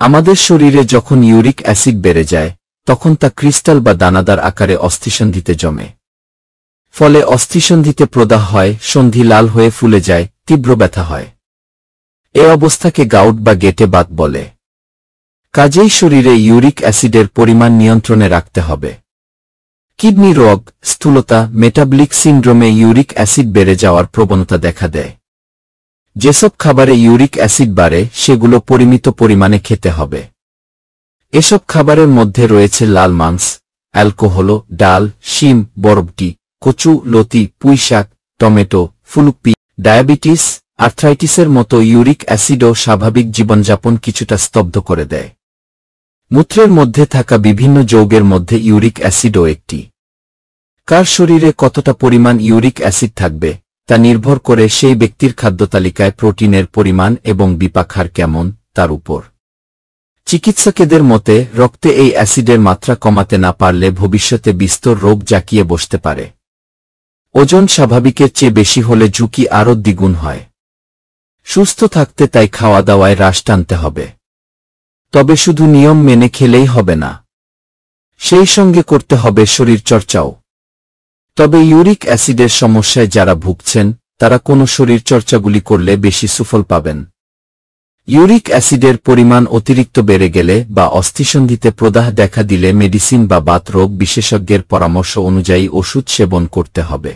আমাদের শরীরে যখন ইউরিক অ্যাসিড বেড়ে যায় তখন তা ক্রিস্টাল বা দানাদার আকারে অস্থিসন্ধিতে জমে। ফলে অস্থিসন্ধিতে প্রদাহ হয়, সন্ধি লাল হয়ে ফুলে যায়, তীব্র ব্যথা হয়। এ অবস্থাকে গাউট বা গেটে বাত বলে। কাজেই শরীরে ইউরিক অ্যাসিডের পরিমাণ নিয়ন্ত্রণে রাখতে হবে। কিডনি রোগ, স্থূলতা, মেটাবলিক সিন্ড্রোমে ইউরিক অ্যাসিড বেড়ে যাওয়ার প্রবণতা দেখা দেয়। যেসব খাবারে ইউরিক অ্যাসিড বাড়ে সেগুলো পরিমিত পরিমাণে খেতে হবে। এসব খাবারের মধ্যে রয়েছে লাল মাংস, অ্যালকোহল, ডাল, শিম, বরবটি, কচু, লতি, পুঁইশাক, টমেটো, ফুলকপি। ডায়াবেটিস, আর্থ্রাইটিসের মতো ইউরিক অ্যাসিডও স্বাভাবিক জীবনযাপন কিছুটা স্তব্ধ করে দেয়। মূত্রের মধ্যে থাকা বিভিন্ন যৌগের মধ্যে ইউরিক অ্যাসিডও একটি। কার শরীরে কতটা পরিমাণ ইউরিক অ্যাসিড থাকবে তা নির্ভর করে সেই ব্যক্তির খাদ্যতালিকায় প্রোটিনের পরিমাণ এবং বিপাক হার কেমন তার উপর। চিকিৎসকেদের মতে রক্তে এই অ্যাসিডের মাত্রা কমাতে না পারলে ভবিষ্যতে বিস্তর রোগ জাঁকিয়ে বসতে পারে। ওজন স্বাভাবিকের চেয়ে বেশি হলে ঝুঁকি আরও দ্বিগুণ হয়। সুস্থ থাকতে তাই খাওয়া দাওয়ায় হ্রাস টানতে হবে। তবে শুধু নিয়ম মেনে খেলেই হবে না, সেই সঙ্গে করতে হবে শরীরচর্চাও। তবে ইউরিক অ্যাসিডের সমস্যায় যারা ভুগছেন তারা কোনো শরীরচর্চাগুলি করলে বেশি সুফল পাবেন। ইউরিক অ্যাসিডের পরিমাণ অতিরিক্ত বেড়ে গেলে বা অস্থিসন্ধিতে প্রদাহ দেখা দিলে মেডিসিন বা বাত রোগ বিশেষজ্ঞের পরামর্শ অনুযায়ী ওষুধ সেবন করতে হবে।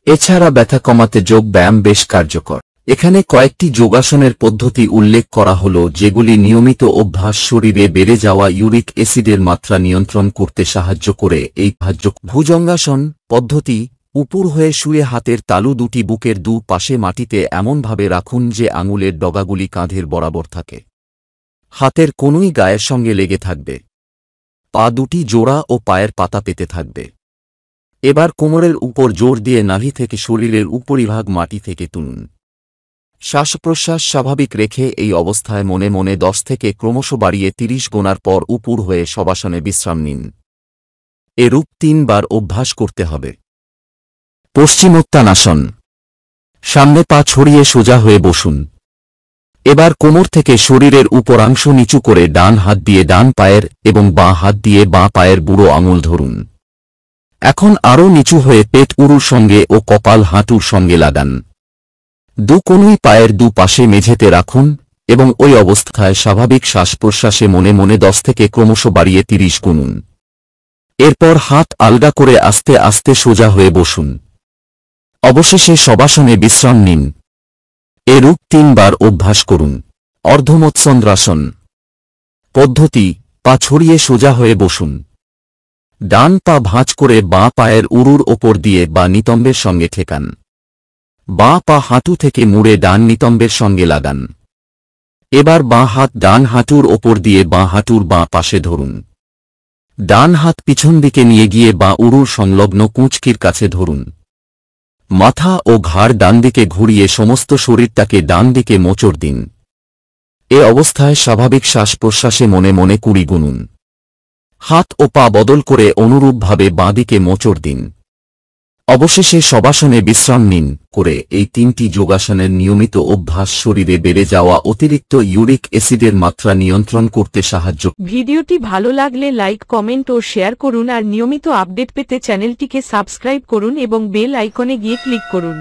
এছাড়া ব্যথা কমাতে যোগ ব্যায়াম বেশ কার্যকর। এখানে কয়েকটি যোগাসনের পদ্ধতি উল্লেখ করা হল যেগুলি নিয়মিত অভ্যাস শরীরে বেড়ে যাওয়া ইউরিক অ্যাসিডের মাত্রা নিয়ন্ত্রণ করতে সাহায্য করে। এই ভুজঙ্গাসন পদ্ধতি: উপর হয়ে শুয়ে হাতের তালু দুটি বুকের দু পাশে মাটিতে এমনভাবে রাখুন যে আঙুলের ডগাগুলি কাঁধের বরাবর থাকে। হাতের কোনোই গায়ের সঙ্গে লেগে থাকবে। পা দুটি জোড়া ও পায়ের পাতা পেতে থাকবে। এবার কোমরের উপর জোর দিয়ে নাভি থেকে শরীরের উপরিভাগ মাটি থেকে তুলুন। শ্বাস প্রশ্বাস স্বাভাবিক রেখে এই অবস্থায় মনে মনে 10 থেকে ক্রমশ বাড়িয়ে 30 গোনার পর উপর হয়ে শবাসনে বিশ্রাম নিন। এরূপ 3 বার অভ্যাস করতে হবে। পশ্চিমোত্তানাসন: সামনে পা ছড়িয়ে সোজা হয়ে বসুন। এবার কোমর থেকে শরীরের উপরাংশ নিচু করে ডান হাত দিয়ে ডান পায়ের এবং বাঁ হাত দিয়ে বাঁ পায়ের বুড়ো আঙুল ধরুন। এখন আরও নিচু হয়ে পেট উরুর সঙ্গে ও কপাল হাঁটুর সঙ্গে লাগান। দু কোনোই পায়ের দু পাশে মেঝেতে রাখুন এবং ওই অবস্থায় স্বাভাবিক শ্বাস প্রশ্বাসে মনে মনে 10 থেকে ক্রমশ বাড়িয়ে 30 গুনুন। এরপর হাত আলগা করে আস্তে আস্তে সোজা হয়ে বসুন। অবশেষে শবাসনে বিশ্রাম নিন। এরূপ 3 বার অভ্যাস করুন। অর্ধমৎসন্দ্রাসন পদ্ধতি: পা ছড়িয়ে সোজা হয়ে বসুন। ডান পা ভাঁজ করে বাঁ পায়ের উরুর ওপর দিয়ে বা নিতম্বের সঙ্গে ঠেকান। বাঁ পা হাঁটু থেকে মুড়ে ডান নিতম্বের সঙ্গে লাগান। এবার বাঁ হাত ডান হাঁটুর ওপর দিয়ে বাঁ হাঁটুর বাঁ পাশে ধরুন। ডান হাত পিছন দিকে নিয়ে গিয়ে বাঁ উরুর সংলগ্ন কুঁচকির কাছে ধরুন। মাথা ও ঘাড় ডান দিকে ঘুরিয়ে সমস্ত শরীরটাকে ডান দিকে মোচড় দিন। এ অবস্থায় স্বাভাবিক শ্বাস প্রশ্বাসে মনে মনে 20 গুনুন। হাত ও পা বদল করে অনুরূপভাবে বাঁ দিকে মোচড় দিন। অবশেষে শবাসনে বিশ্রাম নিন। করে এই 3টি যোগাসনের নিয়মিত অভ্যাস শরীরে বেড়ে যাওয়া অতিরিক্ত ইউরিক অ্যাসিডের মাত্রা নিয়ন্ত্রণ করতে সাহায্য। ভিডিওটি ভালো লাগলে লাইক, কমেন্ট ও শেয়ার করুন আর নিয়মিত আপডেট পেতে চ্যানেলটিকে সাবস্ক্রাইব করুন এবং বেল আইকনে গিয়ে ক্লিক করুন।